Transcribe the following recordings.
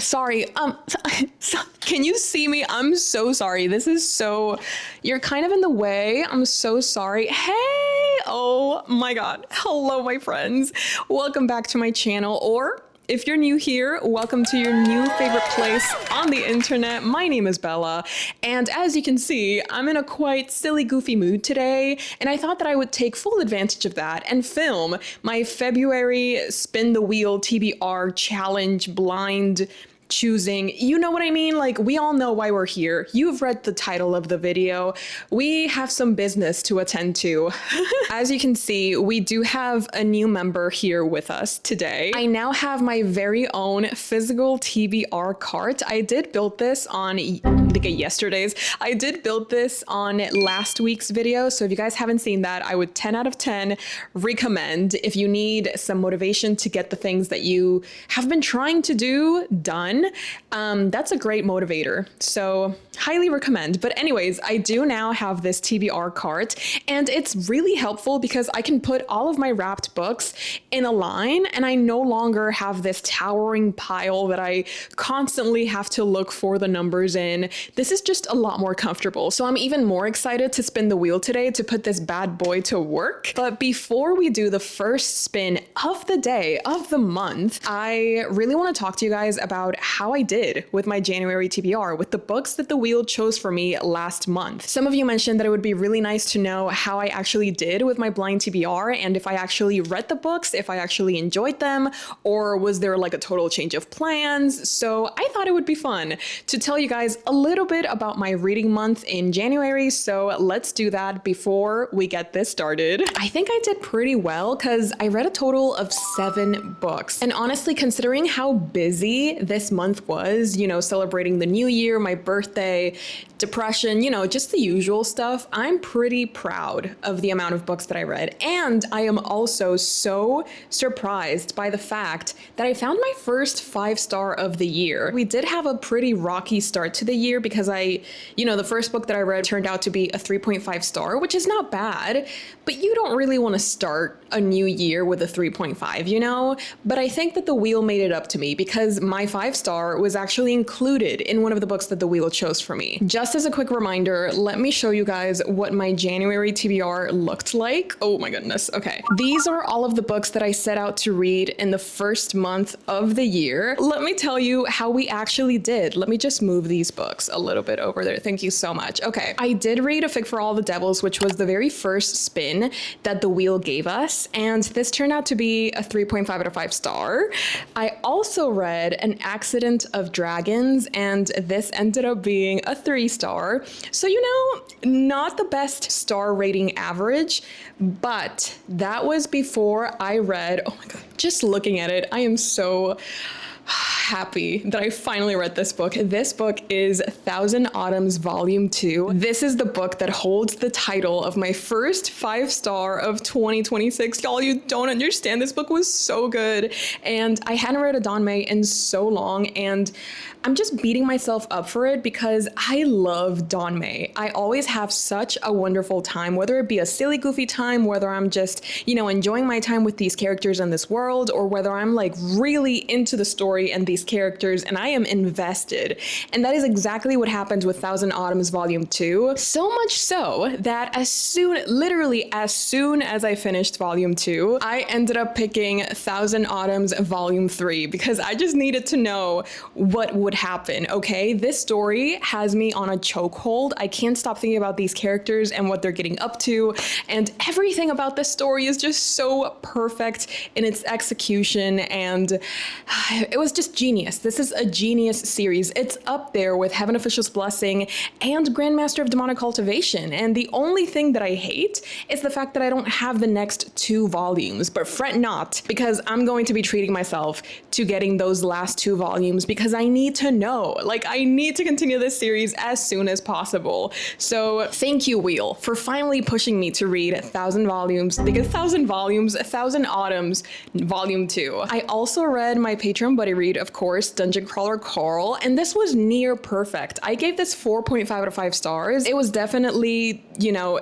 Sorry, can you see me? I'm so sorry. You're kind of in the way. I'm so sorry. Hey, oh my God. Hello, my friends. Welcome back to my channel, or if you're new here, welcome to your new favorite place on the internet. My name is Bella, and as you can see, I'm in a quite silly, goofy mood today, and I thought that I would take full advantage of that and film my February Spin the Wheel TBR challenge blind choosing. You know what I mean? Like, we all know why we're here. You've read the title of the video. We have some business to attend to. As you can see, we do have a new member here with us today. I now have my very own physical TBR cart. I did build this on, I think yesterday's. I did build this on last week's video. So if you guys haven't seen that, I would 10 out of 10 recommend. If you need some motivation to get the things that you have been trying to do done, that's a great motivator. So highly recommend. But anyways, I do now have this TBR cart, and it's really helpful because I can put all of my wrapped books in a line, and I no longer have this towering pile that I constantly have to look for the numbers in. This is just a lot more comfortable. So I'm even more excited to spin the wheel today to put this bad boy to work. But before we do the first spin of the day, of the month, I really want to talk to you guys about how I did with my January TBR, with the books that the wheel chose for me last month. Some of you mentioned that it would be really nice to know how I actually did with my blind TBR, and if I actually read the books, if I actually enjoyed them, or was there like a total change of plans. So I thought it would be fun to tell you guys a little bit about my reading month in January. So let's do that before we get this started. I think I did pretty well because I read a total of 7 books. And honestly, considering how busy this month was, you know, celebrating the new year, my birthday, depression, you know, just the usual stuff, I'm pretty proud of the amount of books that I read. And I am also so surprised by the fact that I found my first 5-star of the year. We did have a pretty rocky start to the year because the first book that I read turned out to be a 3.5 star, which is not bad, but you don't really want to start a new year with a 3.5, you know? But I think that the wheel made it up to me because my 5-star was actually included in one of the books that the wheel chose for me. Just as a quick reminder, let me show you guys what my January TBR looked like. Oh my goodness. Okay. These are all of the books that I set out to read in the first month of the year. Let me tell you how we actually did. Let me just move these books a little bit over there. Thank you so much. Okay. I did read A Fig for All the Devils, which was the very first spin that the wheel gave us, and this turned out to be a 3.5 out of 5 star. I also read An Accident of Dragons, and this ended up being a 3-star. So, you know, not the best star rating average, but that was before I read, oh my God, just looking at it, I am so happy that I finally read this book. This book is 1,000 Autumns Volume 2. This is the book that holds the title of my first 5-star of 2026. Y'all, you don't understand. This book was so good. And I hadn't read a Don May in so long, and I'm just beating myself up for it because I love Don May. I always have such a wonderful time, whether it be a silly, goofy time, whether I'm just, you know, enjoying my time with these characters in this world, or whether I'm like really into the story and these characters and I am invested. And that is exactly what happens with 1,000 Autumns Volume 2. So much so that literally as soon as I finished Volume 2, I ended up picking 1,000 Autumns Volume 3 because I just needed to know what would happen. Okay, this story has me on a chokehold. I can't stop thinking about these characters and what they're getting up to, and everything about this story is just so perfect in its execution, and it was just genius. This is a genius series. It's up there with Heaven Official's Blessing and Grandmaster of Demonic Cultivation, and the only thing that I hate is the fact that I don't have the next 2 volumes, but fret not, because I'm going to be treating myself to getting those last 2 volumes because I need to know. Like, I need to continue this series as soon as possible. So thank you, Wheel, for finally pushing me to read 1,000 Autumns Volume 2. I also read my Patreon buddy I read, of course, Dungeon Crawler Carl, and this was near perfect. I gave this 4.5 out of 5 stars. It was definitely,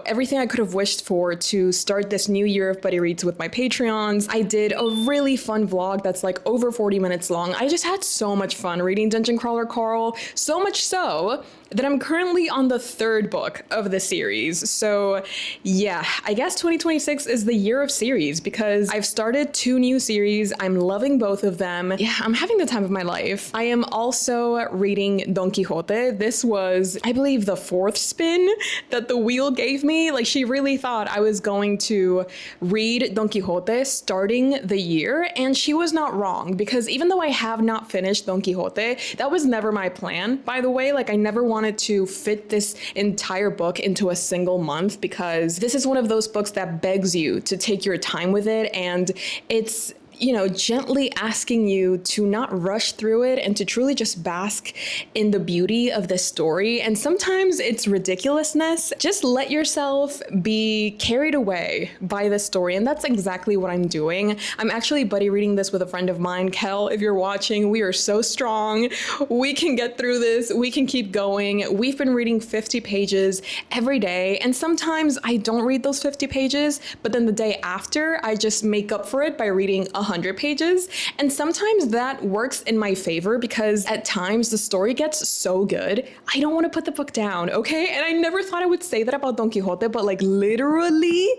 everything I could have wished for to start this new year of Buddy Reads with my Patreons. I did a really fun vlog that's like over 40 minutes long. I just had so much fun reading Dungeon Crawler Carl, so much so that I'm currently on the 3rd book of the series. So yeah, I guess 2026 is the year of series because I've started 2 new series. I'm loving both of them. Yeah, I'm having the time of my life. I am also reading Don Quixote. This was, I believe, the 4th spin that the wheel gave me. Like, she really thought I was going to read Don Quixote starting the year, and she was not wrong, because even though I have not finished Don Quixote, that was never my plan, by the way. Like, I never wanted to fit this entire book into a single month, because this is one of those books that begs you to take your time with it, and it's gently asking you to not rush through it and to truly just bask in the beauty of this story. And sometimes it's ridiculousness. Just let yourself be carried away by the story. And that's exactly what I'm doing. I'm actually buddy reading this with a friend of mine. Kel, if you're watching, we are so strong. We can get through this. We can keep going. We've been reading 50 pages every day. And sometimes I don't read those 50 pages, but then the day after, I just make up for it by reading 100 pages. And sometimes that works in my favor, because at times the story gets so good, I don't want to put the book down, okay? And I never thought I would say that about Don Quixote, but like literally,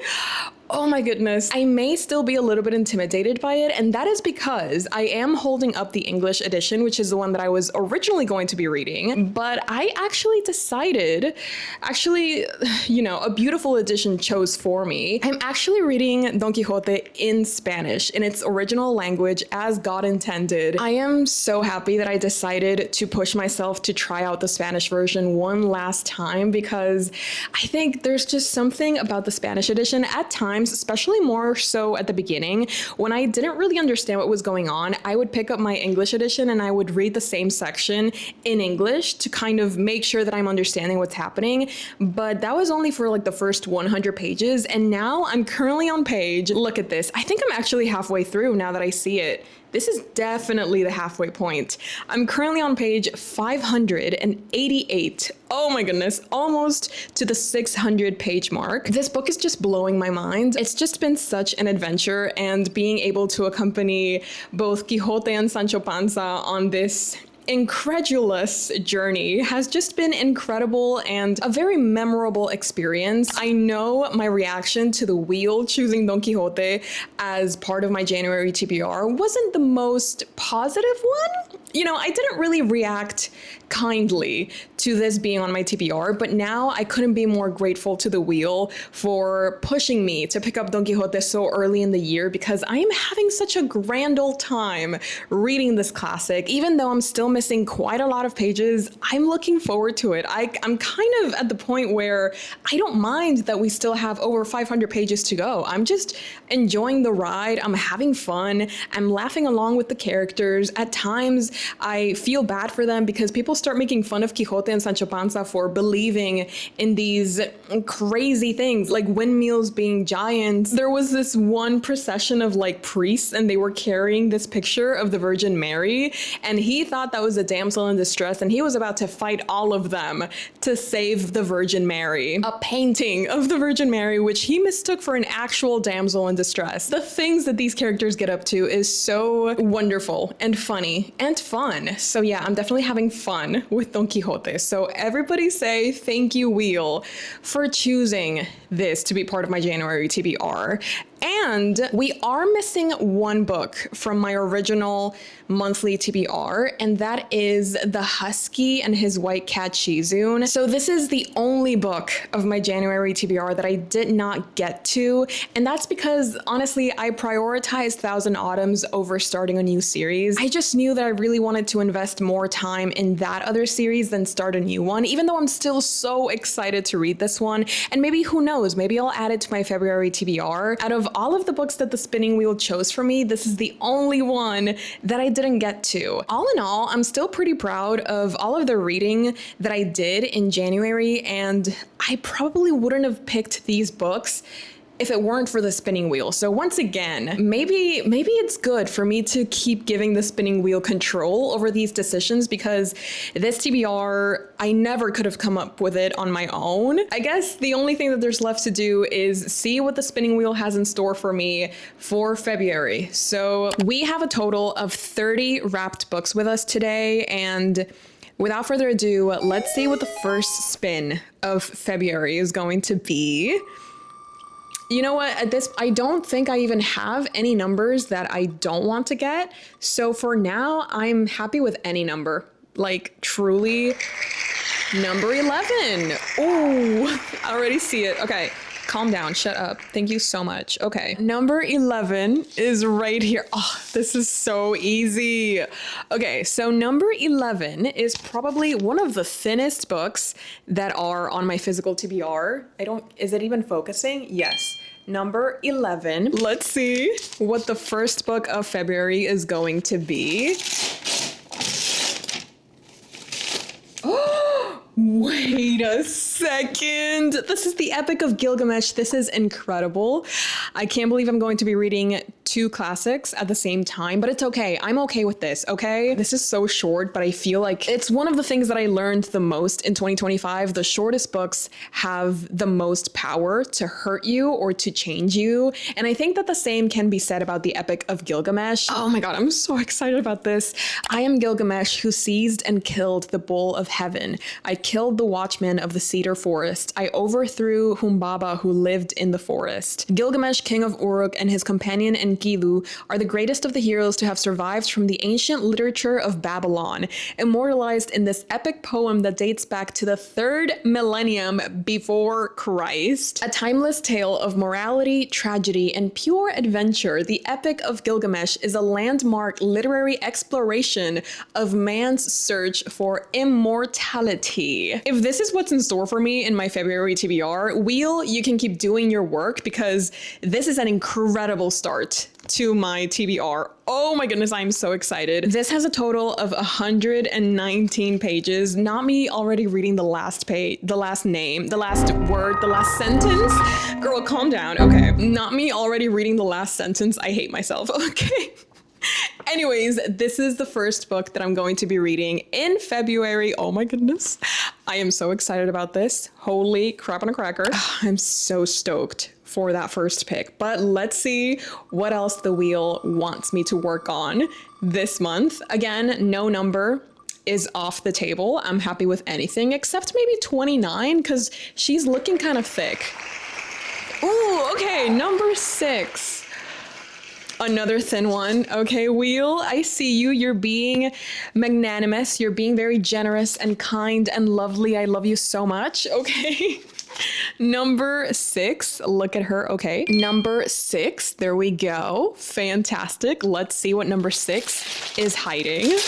oh my goodness, I may still be a little bit intimidated by it, and that is because I am holding up the English edition, which is the one that I was originally going to be reading, but I actually decided, a beautiful edition chose for me. I'm actually reading Don Quixote in Spanish, in its original language, as God intended. I am so happy that I decided to push myself to try out the Spanish version one last time, because I think there's just something about the Spanish edition at times, especially more so at the beginning, when I didn't really understand what was going on. I would pick up my English edition and I would read the same section in English to kind of make sure that I'm understanding what's happening. But that was only for like the first 100 pages. And now I'm currently on page, look at this. I think I'm actually halfway through now that I see it. This is definitely the halfway point. I'm currently on page 588. Oh my goodness, almost to the 600 page mark. This book is just blowing my mind. It's just been such an adventure, and being able to accompany both Quixote and Sancho Panza on this incredulous journey has just been incredible and a very memorable experience. I know my reaction to the wheel choosing Don Quixote as part of my January TBR wasn't the most positive one. I didn't really react kindly to this being on my TBR, but now I couldn't be more grateful to the wheel for pushing me to pick up Don Quixote so early in the year, because I am having such a grand old time reading this classic. Even though I'm still missing quite a lot of pages, I'm looking forward to it. I'm kind of at the point where I don't mind that we still have over 500 pages to go. I'm just enjoying the ride. I'm having fun. I'm laughing along with the characters. At times, I feel bad for them because people start making fun of Quixote and Sancho Panza for believing in these crazy things like windmills being giants. There was this one procession of like priests, and they were carrying this picture of the Virgin Mary, and he thought that was a damsel in distress, and he was about to fight all of them to save the Virgin Mary. A painting of the Virgin Mary, which he mistook for an actual damsel in distress. The things that these characters get up to is so wonderful and funny and fun. So yeah, I'm definitely having fun with Don Quixote. So everybody say thank you, Wheel, for choosing this to be part of my January TBR. And we are missing one book from my original monthly TBR, and that is The Husky and His White Cat Shizun. So this is the only book of my January TBR that I did not get to, and that's because honestly, I prioritized Thousand Autumns over starting a new series. I just knew that I really wanted to invest more time in that other series than start a new one, even though I'm still so excited to read this one. And maybe, who knows, maybe I'll add it to my February TBR. Out of all of the books that the spinning wheel chose for me, this is the only one that I didn't get to. All in all, I'm still pretty proud of all of the reading that I did in January, and I probably wouldn't have picked these books if it weren't for the spinning wheel. So once again, maybe it's good for me to keep giving the spinning wheel control over these decisions, because this TBR, I never could have come up with it on my own. I guess the only thing that there's left to do is see what the spinning wheel has in store for me for February. So we have a total of 30 wrapped books with us today, and without further ado, let's see what the first spin of February is going to be. You know what, at this, I don't think I even have any numbers that I don't want to get. So for now, I'm happy with any number. Like, truly, number 11. Ooh, I already see it. Okay, calm down, shut up. Thank you so much. Okay, number 11 is right here. Oh, this is so easy. Okay, so number 11 is probably one of the thinnest books that are on my physical TBR. Is it even focusing? Yes. Number 11. Let's see what the first book of February is going to be. Wait a second. This is the Epic of Gilgamesh. This is incredible. I can't believe I'm going to be reading two classics at the same time, but it's okay. I'm okay with this, okay? This is so short, but I feel like it's one of the things that I learned the most in 2025. The shortest books have the most power to hurt you or to change you. And I think that the same can be said about the Epic of Gilgamesh. Oh my God, I'm so excited about this. I am Gilgamesh, who seized and killed the bull of heaven. I killed the watchman of the cedar forest. I overthrew Humbaba, who lived in the forest. Gilgamesh, king of Uruk, and his companion Enkidu are the greatest of the heroes to have survived from the ancient literature of Babylon, immortalized in this epic poem that dates back to the 3rd millennium before Christ. A timeless tale of morality, tragedy, and pure adventure, the Epic of Gilgamesh is a landmark literary exploration of man's search for immortality. If this is what's in store for me in my February TBR, Wheel, you can keep doing your work, because this is an incredible start to my TBR. Oh my goodness, I'm so excited. This has a total of 119 pages. Not me already reading the last page, the last name, the last word, the last sentence. Girl, calm down. Okay, not me already reading the last sentence. I hate myself. Okay. Anyways, this is the first book that I'm going to be reading in February. Oh my goodness. I am so excited about this. Holy crap on a cracker. I'm so stoked for that first pick. But let's see what else the wheel wants me to work on this month. Again, no number is off the table. I'm happy with anything except maybe 29, because she's looking kind of thick. Ooh, okay, number 6. Another thin one. Okay, Wheel, I see you. You're being magnanimous. You're being very generous and kind and lovely. I love you so much. Okay. Number 6. Look at her. Okay. Number 6. There we go. Fantastic. Let's see what number 6 is hiding.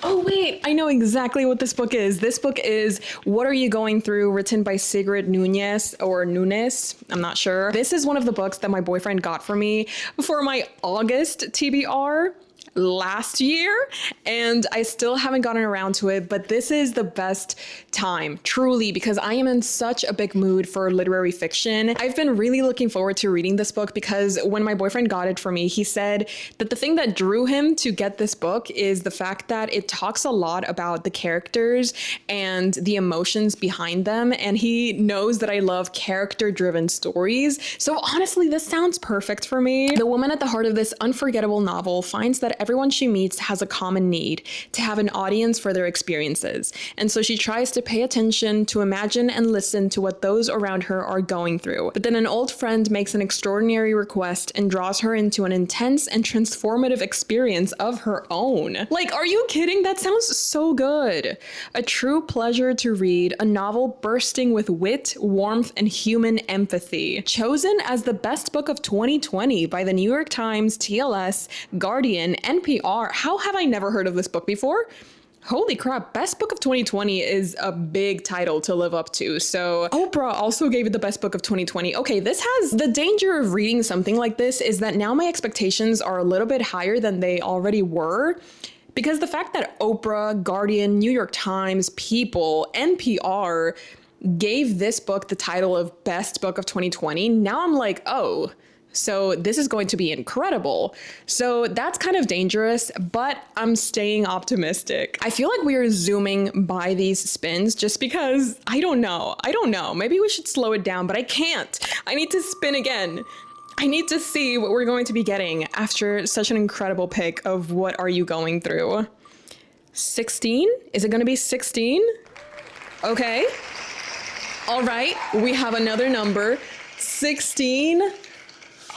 Oh wait, I know exactly what this book is. This book is What Are You Going Through, written by Sigrid Nunez or Nunes. I'm not sure. This is one of the books that my boyfriend got for me for my August TBR last year, and I still haven't gotten around to it, but this is the best time, truly, because I am in such a big mood for literary fiction. I've been really looking forward to reading this book, because when my boyfriend got it for me, he said that the thing that drew him to get this book is the fact that it talks a lot about the characters and the emotions behind them, and he knows that I love character-driven stories. So honestly, this sounds perfect for me. The woman at the heart of this unforgettable novel finds that everyone she meets has a common need: to have an audience for their experiences. And so she tries to pay attention, to imagine and listen to what those around her are going through. But then an old friend makes an extraordinary request and draws her into an intense and transformative experience of her own. Like, are you kidding? That sounds so good. A true pleasure to read, a novel bursting with wit, warmth, and human empathy. Chosen as the best book of 2020 by the New York Times, TLS, Guardian, NPR. How have I never heard of this book before? Holy crap, best book of 2020 is a big title to live up to. So Oprah also gave it the best book of 2020. Okay, this has the danger of reading something like this is that now my expectations are a little bit higher than they already were. Because the fact that Oprah, Guardian, New York Times, People, NPR, gave this book the title of Best Book of 2020. Now I'm like, oh, so this is going to be incredible. So that's kind of dangerous, but I'm staying optimistic. I feel like we are zooming by these spins just because I don't know. Maybe we should slow it down, but I can't. I need to spin again. I need to see what we're going to be getting after such an incredible pick of What Are You Going Through? 16? Is it going to be 16? Okay. All right. We have another number. 16.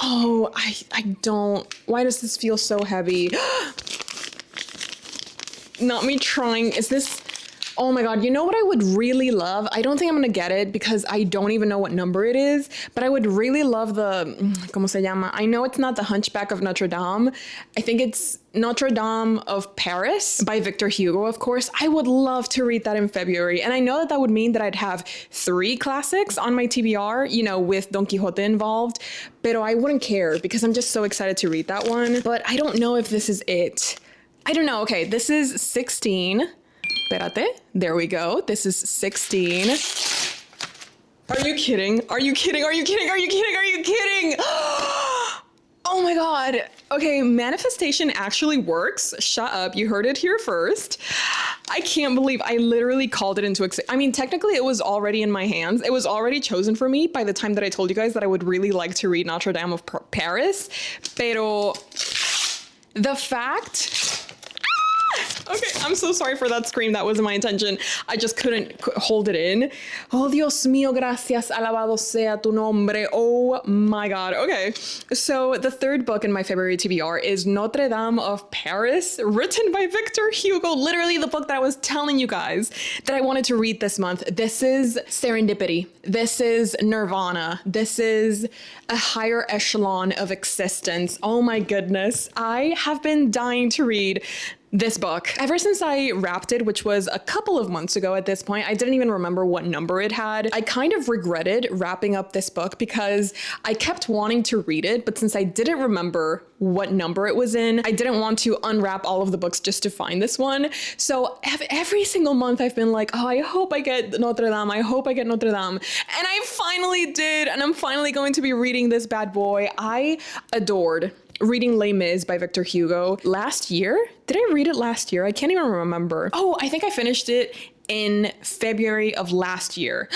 Oh, I don't. Why does this feel so heavy? Not me trying. Is this? Oh my God. You know what I would really love? I don't think I'm going to get it because I don't even know what number it is, but I would really love the, ¿cómo se llama? I know it's not The Hunchback of Notre Dame. I think it's Notre Dame of Paris by Victor Hugo, of course. I would love to read that in February. And I know that that would mean that I'd have 3 classics on my TBR, you know, with Don Quixote involved, pero I wouldn't care because I'm just so excited to read that one. But I don't know if this is it. I don't know. Okay, this is 16. Espérate. There we go. This is 16. Are you kidding? Are you kidding? Are you kidding? Are you kidding? Are you kidding? Oh my God. Okay, manifestation actually works. Shut up. You heard it here first. I can't believe I literally called it into I mean, technically it was already in my hands. It was already chosen for me by the time that I told you guys that I would really like to read Notre Dame of Paris. Pero the fact... Okay, I'm so sorry for that scream. That wasn't my intention. I just couldn't hold it in. Oh, Dios mío, gracias. Alabado sea tu nombre. Oh my God. Okay, so the third book in my February TBR is Notre Dame of Paris, written by Victor Hugo. Literally the book that I was telling you guys that I wanted to read this month. This is serendipity. This is nirvana. This is a higher echelon of existence. Oh my goodness. I have been dying to read this book ever since I wrapped it, which was a couple of months ago at this point. I didn't even remember what number it had. I kind of regretted wrapping up this book because I kept wanting to read it, but since I didn't remember what number it was in, I didn't want to unwrap all of the books just to find this one. So every single month I've been like, oh, I hope I get Notre Dame. I hope I get Notre Dame. And I finally did. And I'm finally going to be reading this bad boy. I adored reading Les Mis by Victor Hugo last year. Did I read it last year? I can't even remember. Oh, I think I finished it in February of last year.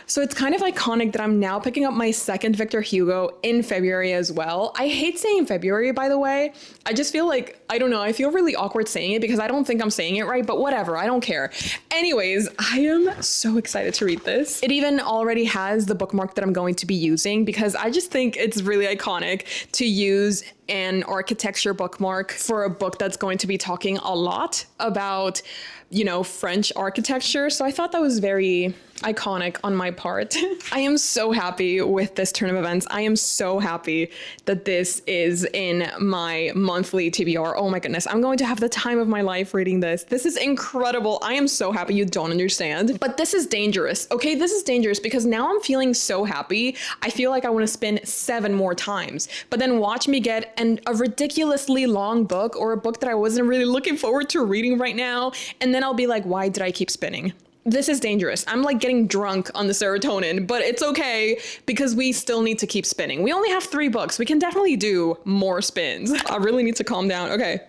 So it's kind of iconic that I'm now picking up my second Victor Hugo in February as well. I hate saying February, by the way. I just feel like, I don't know, I feel really awkward saying it because I don't think I'm saying it right, but whatever, I don't care. Anyways, I am so excited to read this. It even already has the bookmark that I'm going to be using because I just think it's really iconic to use an architecture bookmark for a book that's going to be talking a lot about, you know, French architecture. So I thought that was very iconic on my part. I am so happy with this turn of events. I am so happy that this is in my monthly TBR. Oh my goodness, I'm going to have the time of my life reading this. This is incredible. I am so happy. You don't understand. But this is dangerous. Okay, this is dangerous because now I'm feeling so happy. I feel like I want to spin 7 more times, but then watch me get a ridiculously long book or a book that I wasn't really looking forward to reading right now. And then I'll be like, why did I keep spinning? This is dangerous. I'm like getting drunk on the serotonin, but it's okay because we still need to keep spinning. We only have 3 books. We can definitely do more spins. I really need to calm down. Okay.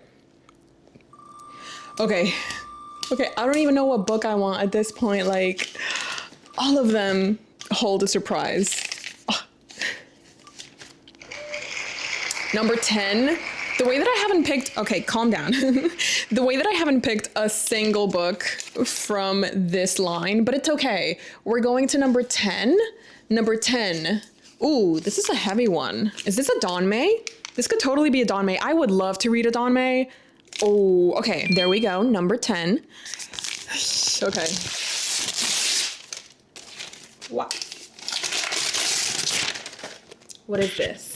Okay. Okay. I don't even know what book I want at this point. Like, all of them hold a surprise. Oh. Number 10. The way that I haven't picked, okay, calm down. The way that I haven't picked a single book from this line, but it's okay. We're going to number 10. Number 10. Ooh, this is a heavy one. Is this a Don May? This could totally be a Don May. I would love to read a Don May. Oh, okay, there we go. Number 10. Okay. Wow. What is this?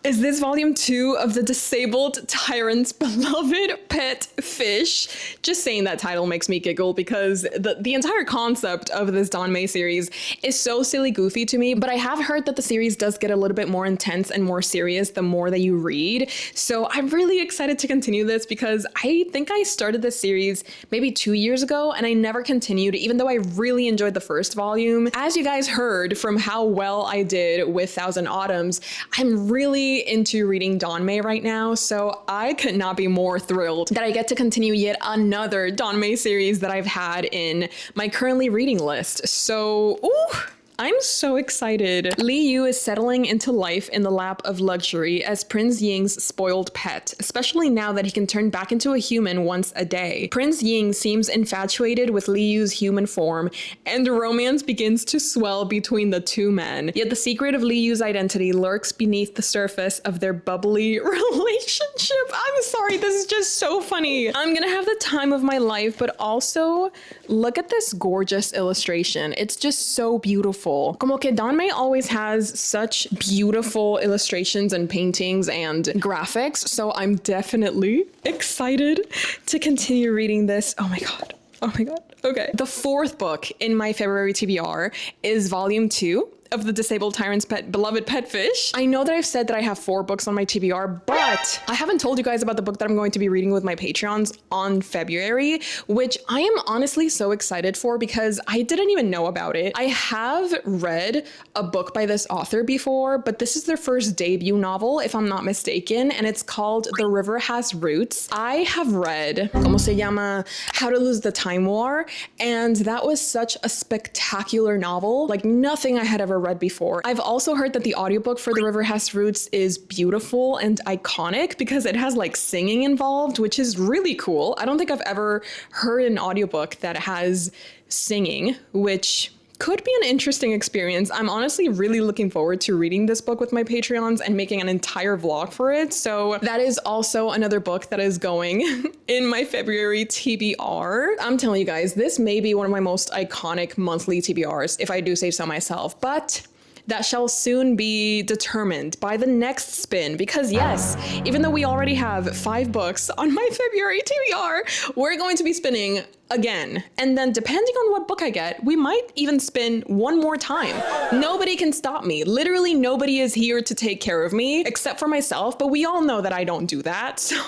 is this volume 2 of the Disabled Tyrant's Beloved Pet Fish. Just saying that title makes me giggle because the entire concept of this Danmei series is so silly goofy to me, but I have heard that the series does get a little bit more intense and more serious the more that you read. So I'm really excited to continue this because I think I started this series maybe 2 years ago and I never continued, even though I really enjoyed the first volume. As you guys heard from how well I did with Thousand Autumns, I'm really into reading Danmei right now, so I could not be more thrilled that I get to continue yet another Danmei series that I've had in my currently reading list. So, ooh, I'm so excited. Li Yu is settling into life in the lap of luxury as Prince Ying's spoiled pet, especially now that he can turn back into a human once a day. Prince Ying seems infatuated with Li Yu's human form, and romance begins to swell between the two men. Yet the secret of Li Yu's identity lurks beneath the surface of their bubbly relationship. I'm sorry, this is just so funny. I'm gonna have the time of my life, but also look at this gorgeous illustration. It's just so beautiful. Como que Danmei always has such beautiful illustrations and paintings and graphics, so I'm definitely excited to continue reading this. Oh my god. Oh my god. Okay. The fourth book in my February TBR is volume 2 of the Disabled Tyrant's Beloved Pet Fish. I know that I've said that I have 4 books on my TBR, but I haven't told you guys about the book that I'm going to be reading with my Patreons on February, which I am honestly so excited for because I didn't even know about it. I have read a book by this author before, but this is their first debut novel, if I'm not mistaken, and it's called The River Has Roots. I have read, como se llama, How to Lose the Time War, and that was such a spectacular novel, like nothing I had ever read before. I've also heard that the audiobook for The River Has Roots is beautiful and iconic because it has like singing involved, which is really cool. I don't think I've ever heard an audiobook that has singing, which could be an interesting experience. I'm honestly really looking forward to reading this book with my Patreons and making an entire vlog for it. So that is also another book that is going in my February TBR. I'm telling you guys, this may be one of my most iconic monthly TBRs, if I do say so myself, but that shall soon be determined by the next spin, because yes, even though we already have 5 books on my February TBR, we're going to be spinning again. And then depending on what book I get, we might even spin one more time. Nobody can stop me. Literally nobody is here to take care of me except for myself, but we all know that I don't do that. So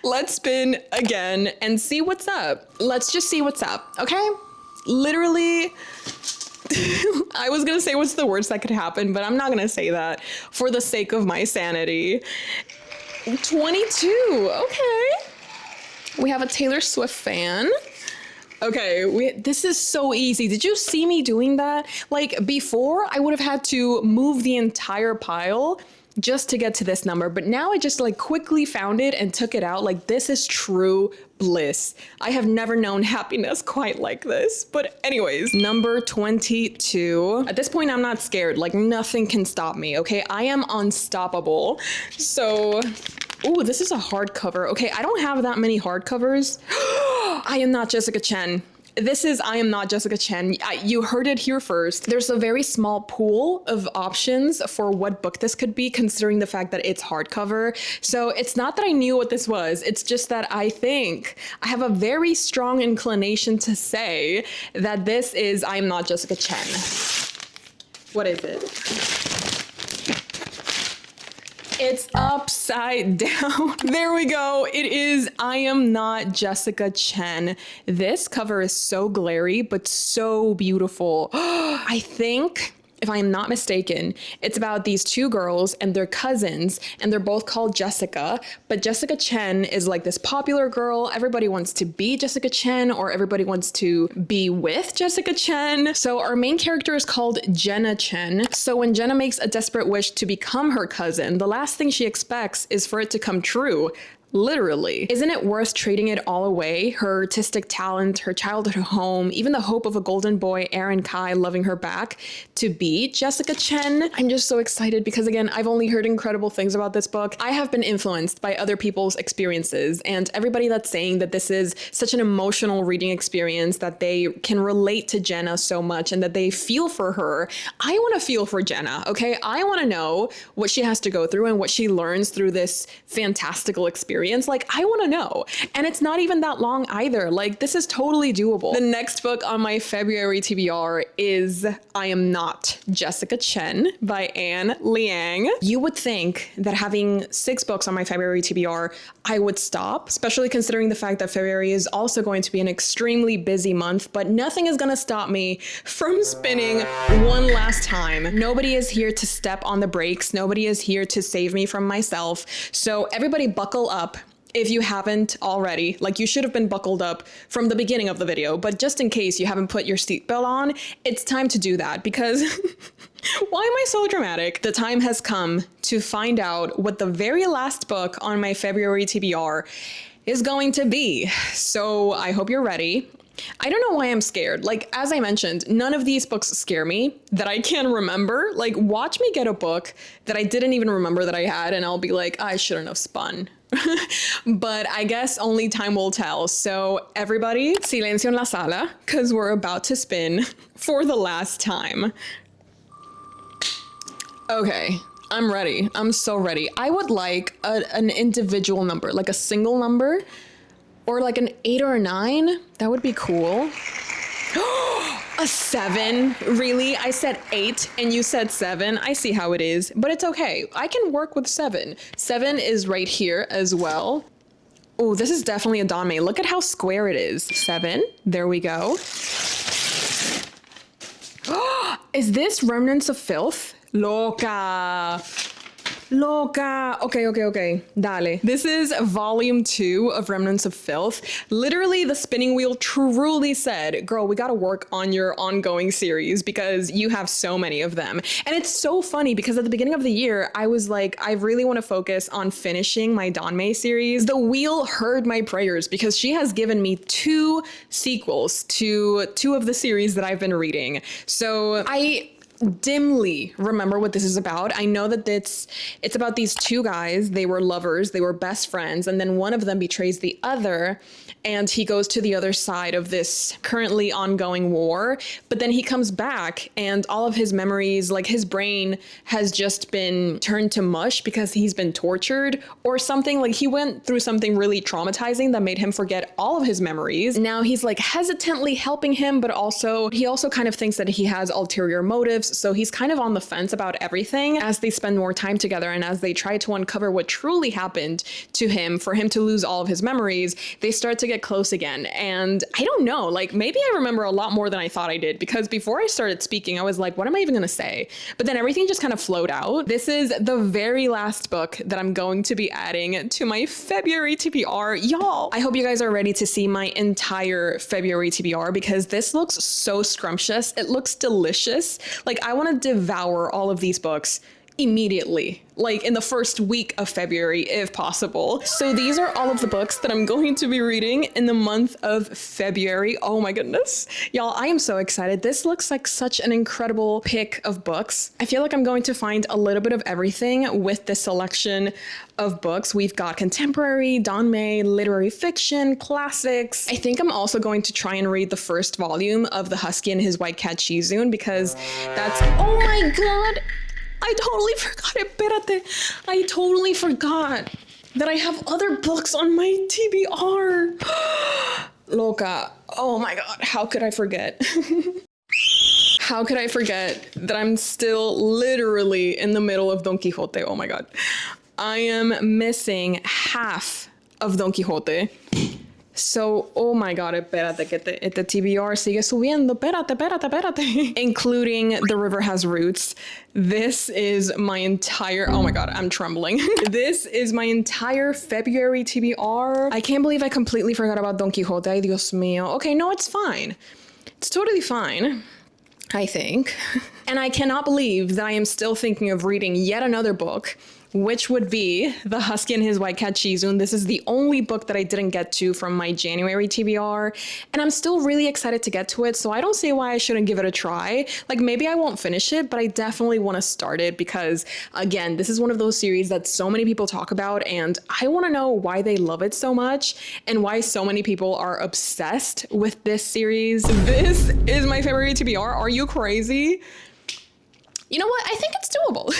let's spin again and see what's up. Let's just see what's up, okay? Literally, I was gonna say what's the worst that could happen, but I'm not gonna say that for the sake of my sanity. 22, okay. We have a Taylor Swift fan. Okay, this is so easy. Did you see me doing that? Like before, I would have had to move the entire pile just to get to this number, but now I just like quickly found it and took it out. Like this is true bliss. I have never known happiness quite like this. But anyways, number 22. At this point, I'm not scared. Like nothing can stop me, okay? I am unstoppable. So, ooh, this is a hardcover. Okay, I don't have that many hardcovers. I Am Not Jessica Chen. This is I Am Not Jessica Chen. You heard it here first. There's a very small pool of options for what book this could be, considering the fact that it's hardcover. So it's not that I knew what this was. It's just that I think I have a very strong inclination to say that this is I Am Not Jessica Chen. What is it? It's upside down. There we go. It is I Am Not Jessica Chen. This cover is so glary, but so beautiful. I think, if I am not mistaken, it's about these 2 girls and their cousins, and they're both called Jessica, but Jessica Chen is like this popular girl. Everybody wants to be Jessica Chen, or everybody wants to be with Jessica Chen. So our main character is called Jenna Chen. So when Jenna makes a desperate wish to become her cousin, the last thing she expects is for it to come true. Literally. Isn't it worth trading it all away? Her artistic talent, her childhood home, even the hope of a golden boy, Aaron Kai, loving her back, to be Jessica Chen? I'm just so excited because, again, I've only heard incredible things about this book. I have been influenced by other people's experiences, and everybody that's saying that this is such an emotional reading experience, that they can relate to Jenna so much and that they feel for her. I want to feel for Jenna, okay? I want to know what she has to go through and what she learns through this fantastical experience. Like, I want to know. And it's not even that long either. Like, this is totally doable. The next book on my February TBR is I Am Not Jessica Chen by Anne Liang. You would think that having 6 books on my February TBR, I would stop, especially considering the fact that February is also going to be an extremely busy month, but nothing is going to stop me from spinning one last time. Nobody is here to step on the brakes. Nobody is here to save me from myself. So everybody buckle up. If you haven't already, like, you should have been buckled up from the beginning of the video, but just in case you haven't put your seatbelt on, it's time to do that because why am I so dramatic? The time has come to find out what the very last book on my February TBR is going to be. So I hope you're ready. I don't know why I'm scared. Like, as I mentioned, none of these books scare me that I can remember. Like, watch me get a book that I didn't even remember that I had, and I'll be like, I shouldn't have spun. But I guess only time will tell. So everybody, silencio en la sala, because we're about to spin for the last time. Okay, I'm ready. I'm so ready. I would like an individual number, like a single number, or like an 8 or a 9. That would be cool. A 7? Really? I said 8 and you said 7. I see how it is, but it's okay. I can work with 7. 7 is right here as well. Oh, this is definitely a Danmei. Look at how square it is. 7. There we go. Is this Remnants of Filth? Loca. Loca. Okay. Dale. This is volume 2 of Remnants of Filth. Literally, the spinning wheel truly said, girl, we gotta work on your ongoing series because you have so many of them. And it's so funny because at the beginning of the year, I was like, I really want to focus on finishing my Danmei series. The wheel heard my prayers because she has given me 2 sequels to 2 of the series that I've been reading. So I dimly remember what this is about. I know that it's about these 2 guys. They were lovers, they were best friends, and then one of them betrays the other, and he goes to the other side of this currently ongoing war. But then he comes back and all of his memories, like his brain has just been turned to mush because he's been tortured or something. Like, he went through something really traumatizing that made him forget all of his memories. Now he's like hesitantly helping him, but he also kind of thinks that he has ulterior motives. So he's kind of on the fence about everything as they spend more time together and as they try to uncover what truly happened to him for him to lose all of his memories. They start to get close again. And I don't know, like, maybe I remember a lot more than I thought I did, because before I started speaking, I was like, what am I even gonna say? But then everything just kind of flowed out. This is the very last book that I'm going to be adding to my February TBR. Y'all, I hope you guys are ready to see my entire February TBR because this looks so scrumptious. It looks delicious. Like, I want to devour all of these books immediately, like in the first week of February, if possible. So these are all of the books that I'm going to be reading in the month of February. Oh my goodness. Y'all, I am so excited. This looks like such an incredible pick of books. I feel like I'm going to find a little bit of everything with this selection of books. We've got contemporary, Danmei, literary fiction, classics. I think I'm also going to try and read the first volume of The Husky and His White Cat Shizun because that's, oh my God. I totally forgot it. Espérate. I totally forgot that I have other books on my TBR. Loca. Oh my God. How could I forget? How could I forget that I'm still literally in the middle of Don Quixote? Oh my God. I am missing half of Don Quixote. So, oh my God, espérate, que este TBR sigue subiendo, espérate. Including The River Has Roots. This is my entire, oh my God, I'm trembling. This is my entire February TBR. I can't believe I completely forgot about Don Quixote. Ay, Dios mío. Okay, no, it's fine. It's totally fine, I think. And I cannot believe that I am still thinking of reading yet another book which would be The Husky and His White Cat Shizun. This is the only book that I didn't get to from my January TBR, and I'm still really excited to get to it, so I don't see why I shouldn't give it a try. Like, maybe I won't finish it, but I definitely want to start it because, again, this is one of those series that so many people talk about, and I want to know why they love it so much and why so many people are obsessed with this series. This is my February TBR. Are you crazy? You know what? I think it's doable.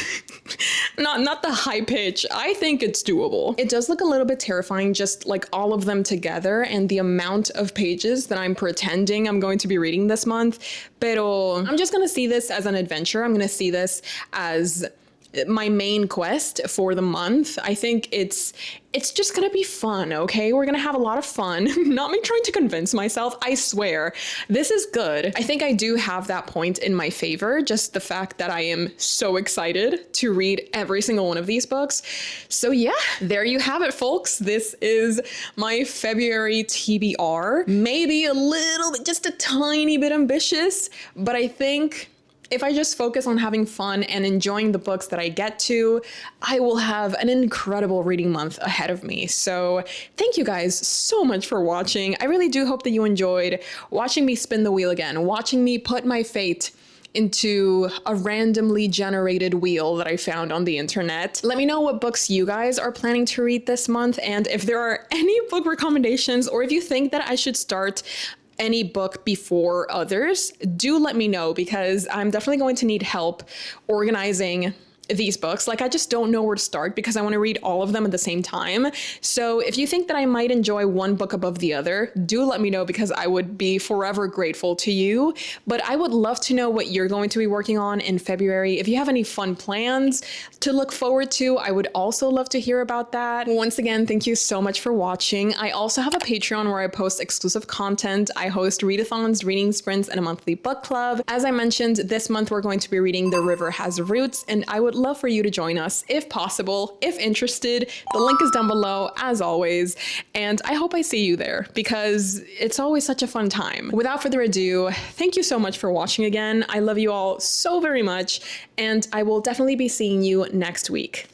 not the high pitch. I think it's doable. It does look a little bit terrifying, just like all of them together and the amount of pages that I'm pretending I'm going to be reading this month. Pero I'm just gonna see this as an adventure. I'm gonna see this as my main quest for the month. I think it's just gonna be fun, okay? We're gonna have a lot of fun. Not me trying to convince myself, I swear. This is good. I think I do have that point in my favor, just the fact that I am so excited to read every single one of these books. So yeah, there you have it, folks. This is my February TBR. Maybe a little bit, just a tiny bit ambitious, but I think if I just focus on having fun and enjoying the books that I get to, I will have an incredible reading month ahead of me. So thank you guys so much for watching. I really do hope that you enjoyed watching me spin the wheel again, watching me put my fate into a randomly generated wheel that I found on the internet. Let me know what books you guys are planning to read this month, and if there are any book recommendations, or if you think that I should start any book before others, do let me know, because I'm definitely going to need help organizing these books. Like, I just don't know where to start because I want to read all of them at the same time. So if you think that I might enjoy one book above the other, do let me know, because I would be forever grateful to you. But I would love to know what you're going to be working on in February. If you have any fun plans to look forward to, I would also love to hear about that. Once again, thank you so much for watching. I also have a Patreon where I post exclusive content. I host readathons, reading sprints, and a monthly book club. As I mentioned, this month we're going to be reading The River Has Roots, and I would love for you to join us if possible, if interested. The link is down below as always, and I hope I see you there because it's always such a fun time. Without further ado, thank you so much for watching again. I love you all so very much, and I will definitely be seeing you next week.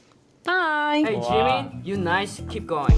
Bye! Hey Jimmy, you nice, keep going.